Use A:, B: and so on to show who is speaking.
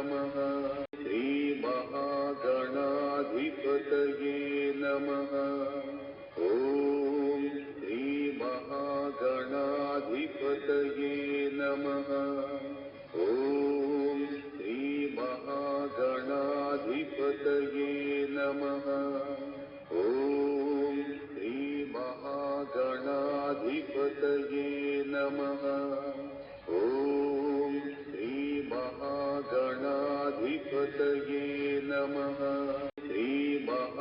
A: नमः। श्रीमहागणाधिपतये नमः। ॐ श्रीमहागणाधिपतये नमः। ॐ श्रीमहागणाधिपतये नमः। ॐ श्रीमहागणाधिपतये नमः। ॐ श्रीमहागणाधिपतये नमः।